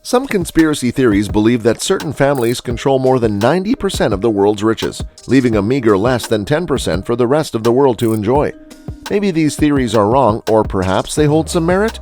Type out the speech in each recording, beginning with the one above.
Some conspiracy theories believe that certain families control more than 90% of the world's riches, leaving a meager less than 10% for the rest of the world to enjoy. Maybe these theories are wrong, or perhaps they hold some merit?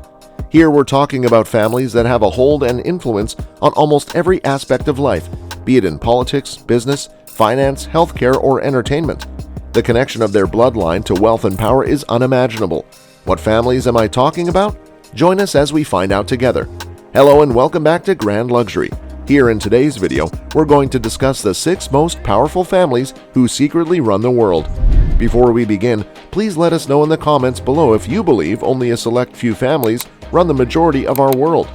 Here we're talking about families that have a hold and influence on almost every aspect of life, be it in politics, business, finance, healthcare, or entertainment. The connection of their bloodline to wealth and power is unimaginable. What families am I talking about? Join us as we find out together. Hello and welcome back to Grand Luxury. Here in today's video, we're going to discuss the 6 most powerful families who secretly run the world. Before we begin, please let us know in the comments below if you believe only a select few families run the majority of our world.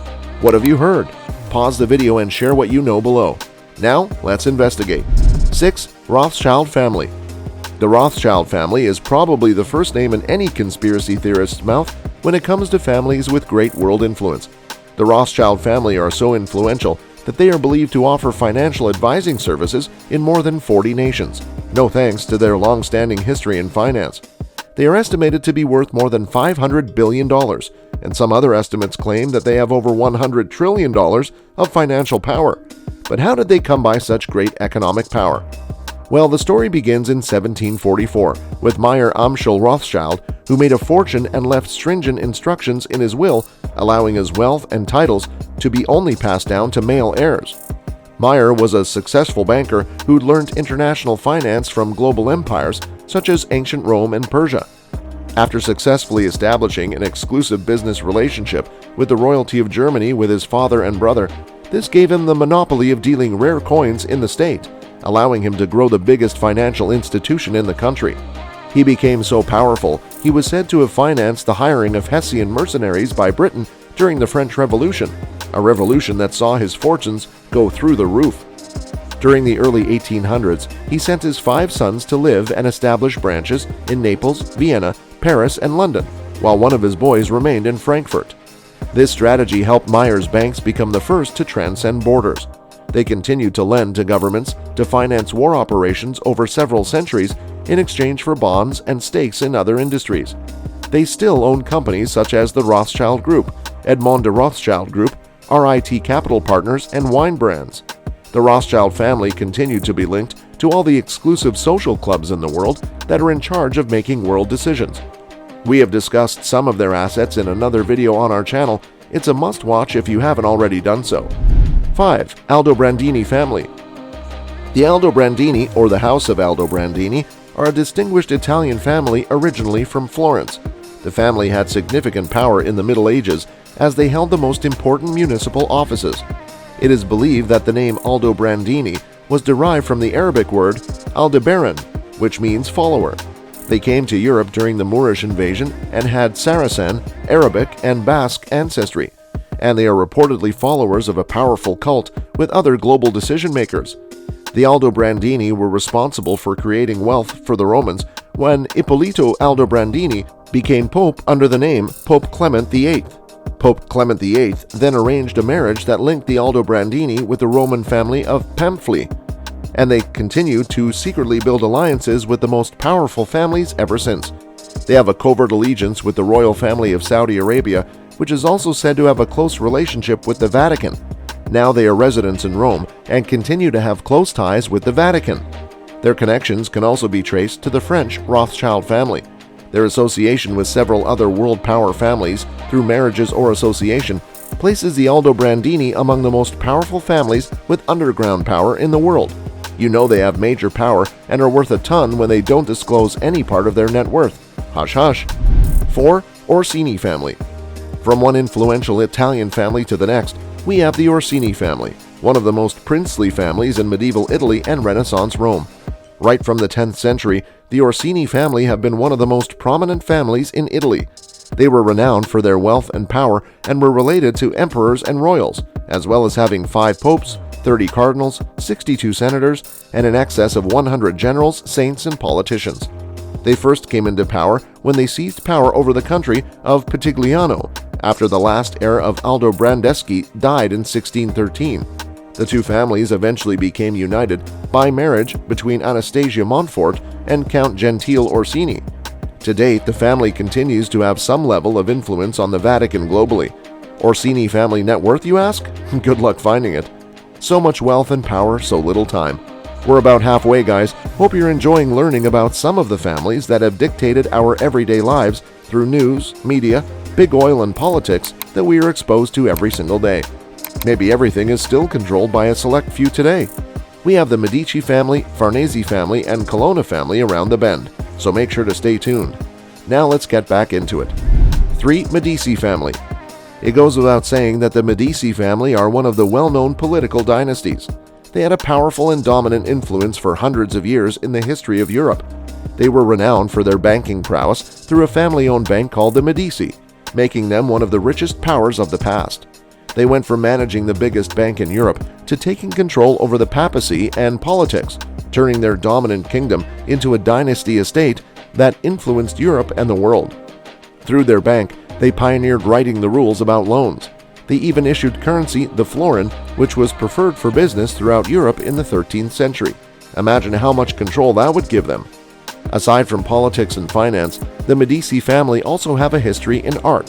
What have you heard? Pause the video and share what you know below. Now, let's investigate. 6. Rothschild Family. The Rothschild family is probably the first name in any conspiracy theorist's mouth when it comes to families with great world influence. The Rothschild family are so influential that they are believed to offer financial advising services in more than 40 nations, no thanks to their long-standing history in finance. They are estimated to be worth more than $500 billion, and some other estimates claim that they have over $100 trillion of financial power. But how did they come by such great economic power? Well, the story begins in 1744 with Meyer Amschel Rothschild, who made a fortune and left stringent instructions in his will allowing his wealth and titles to be only passed down to male heirs. Meyer was a successful banker who'd learned international finance from global empires such as ancient Rome and Persia. After successfully establishing an exclusive business relationship with the royalty of Germany with his father and brother, this gave him the monopoly of dealing rare coins in the state, allowing him to grow the biggest financial institution in the country. He became so powerful, he was said to have financed the hiring of Hessian mercenaries by Britain during the French Revolution, a revolution that saw his fortunes go through the roof. During the early 1800s, he sent his 5 sons to live and establish branches in Naples, Vienna, Paris, and London, while one of his boys remained in Frankfurt. This strategy helped Meyer's banks become the first to transcend borders. They continued to lend to governments to finance war operations over several centuries in exchange for bonds and stakes in other industries. They still own companies such as the Rothschild Group, Edmond de Rothschild Group, RIT Capital Partners, and wine brands. The Rothschild family continued to be linked to all the exclusive social clubs in the world that are in charge of making world decisions. We have discussed some of their assets in another video on our channel. It's a must-watch if you haven't already done so. 5. Aldobrandini family. The Aldobrandini, or the House of Aldobrandini, are a distinguished Italian family originally from Florence. The family had significant power in the Middle Ages as they held the most important municipal offices. It is believed that the name Aldobrandini was derived from the Arabic word Aldebaran, which means follower. They came to Europe during the Moorish invasion and had Saracen, Arabic, and Basque ancestry, and they are reportedly followers of a powerful cult with other global decision-makers. The Aldobrandini were responsible for creating wealth for the Romans when Ippolito Aldobrandini became pope under the name Pope Clement VIII. Pope Clement VIII then arranged a marriage that linked the Aldobrandini with the Roman family of Pamphili, and they continue to secretly build alliances with the most powerful families ever since. They have a covert allegiance with the royal family of Saudi Arabia, which is also said to have a close relationship with the Vatican. Now they are residents in Rome and continue to have close ties with the Vatican. Their connections can also be traced to the French Rothschild family. Their association with several other world power families through marriages or association places the Aldobrandini among the most powerful families with underground power in the world. You know they have major power and are worth a ton when they don't disclose any part of their net worth. Hush hush. 4. Orsini family. From one influential Italian family to the next, we have the Orsini family, one of the most princely families in medieval Italy and Renaissance Rome. Right from the 10th century, the Orsini family have been one of the most prominent families in Italy. They were renowned for their wealth and power and were related to emperors and royals, as well as having 5 popes, 30 cardinals, 62 senators, and in excess of 100 generals, saints, and politicians. They first came into power when they seized power over the country of Pitigliano after the last heir of Aldobrandeschi died in 1613. The two families eventually became united by marriage between Anastasia Montfort and Count Gentile Orsini. To date, the family continues to have some level of influence on the Vatican globally. Orsini family net worth, you ask? Good luck finding it. So much wealth and power, so little time. We're about halfway, guys. Hope you're enjoying learning about some of the families that have dictated our everyday lives through news, media, big oil, and politics that we are exposed to every single day. Maybe everything is still controlled by a select few today. We have the Medici family, Farnese family, and Colonna family around the bend, so make sure to stay tuned. Now let's get back into it. 3. Medici family. It goes without saying that the Medici family are one of the well-known political dynasties. They had a powerful and dominant influence for hundreds of years in the history of Europe. They were renowned for their banking prowess through a family-owned bank called the Medici, making them one of the richest powers of the past. They went from managing the biggest bank in Europe to taking control over the papacy and politics, turning their dominant kingdom into a dynasty estate that influenced Europe and the world. Through their bank, they pioneered writing the rules about loans. They even issued currency, the florin, which was preferred for business throughout Europe in the 13th century. Imagine how much control that would give them. Aside from politics and finance, the Medici family also have a history in art.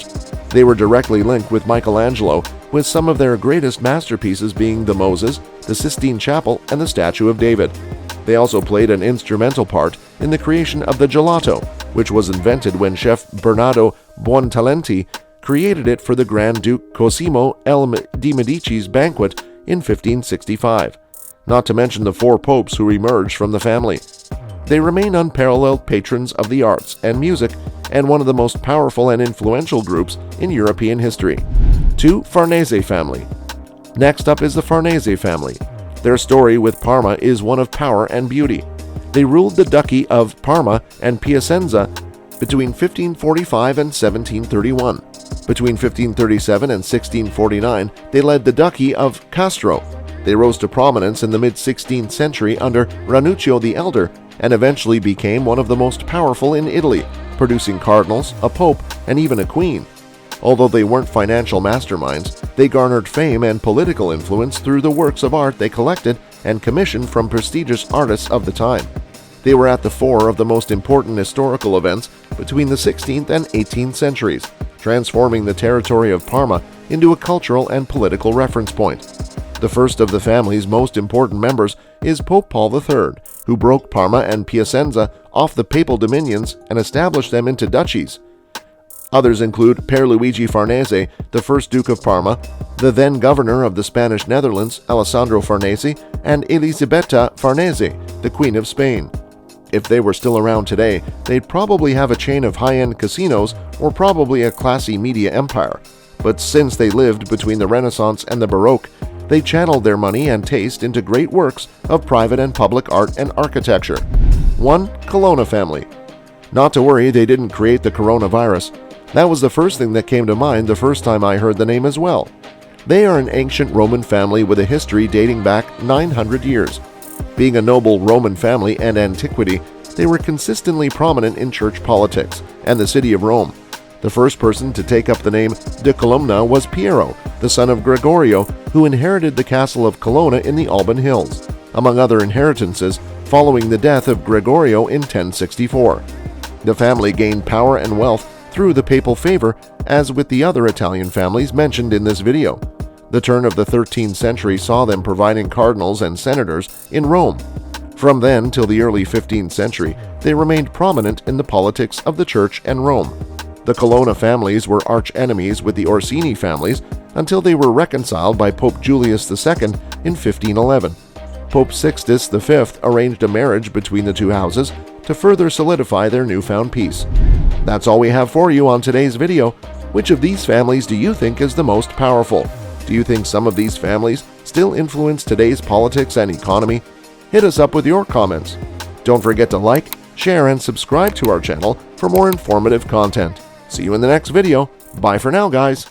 They were directly linked with Michelangelo, with some of their greatest masterpieces being the Moses, the Sistine Chapel, and the Statue of David. They also played an instrumental part in the creation of the gelato, which was invented when chef Bernardo Buontalenti created it for the Grand Duke Cosimo de' Medici's banquet in 1565. Not to mention the 4 popes who emerged from the family. They remain unparalleled patrons of the arts and music and one of the most powerful and influential groups in European history. 2. Farnese family. Next up is the Farnese family. Their story with Parma is one of power and beauty. They ruled the Duchy of Parma and Piacenza between 1545 and 1731. Between 1537 and 1649, they led the Duchy of Castro. They rose to prominence in the mid-16th century under Ranuccio the Elder and eventually became one of the most powerful in Italy, producing cardinals, a pope, and even a queen. Although they weren't financial masterminds, they garnered fame and political influence through the works of art they collected and commissioned from prestigious artists of the time. They were at the fore of the most important historical events between the 16th and 18th centuries, transforming the territory of Parma into a cultural and political reference point. The first of the family's most important members is Pope Paul III, who broke Parma and Piacenza off the papal dominions and established them into duchies. Others include Pierluigi Farnese, the first Duke of Parma, the then governor of the Spanish Netherlands, Alessandro Farnese, and Elisabetta Farnese, the Queen of Spain. If they were still around today, they'd probably have a chain of high-end casinos or probably a classy media empire. But since they lived between the Renaissance and the Baroque, they channeled their money and taste into great works of private and public art and architecture. 1. Colonna family. Not to worry, they didn't create the coronavirus. That was the first thing that came to mind the first time I heard the name as well. They are an ancient Roman family with a history dating back 900 years. Being a noble Roman family and antiquity, they were consistently prominent in church politics and the city of Rome. The first person to take up the name de Colonna was Piero, the son of Gregorio, who inherited the castle of Colonna in the Alban Hills, among other inheritances, following the death of Gregorio in 1064. The family gained power and wealth through the papal favor, as with the other Italian families mentioned in this video. The turn of the 13th century saw them providing cardinals and senators in Rome. From then till the early 15th century, they remained prominent in the politics of the Church and Rome. The Colonna families were arch enemies with the Orsini families until they were reconciled by Pope Julius II in 1511. Pope Sixtus V arranged a marriage between the two houses to further solidify their newfound peace. That's all we have for you on today's video. Which of these families do you think is the most powerful? Do you think some of these families still influence today's politics and economy? Hit us up with your comments. Don't forget to like, share, and subscribe to our channel for more informative content. See you in the next video. Bye for now, guys.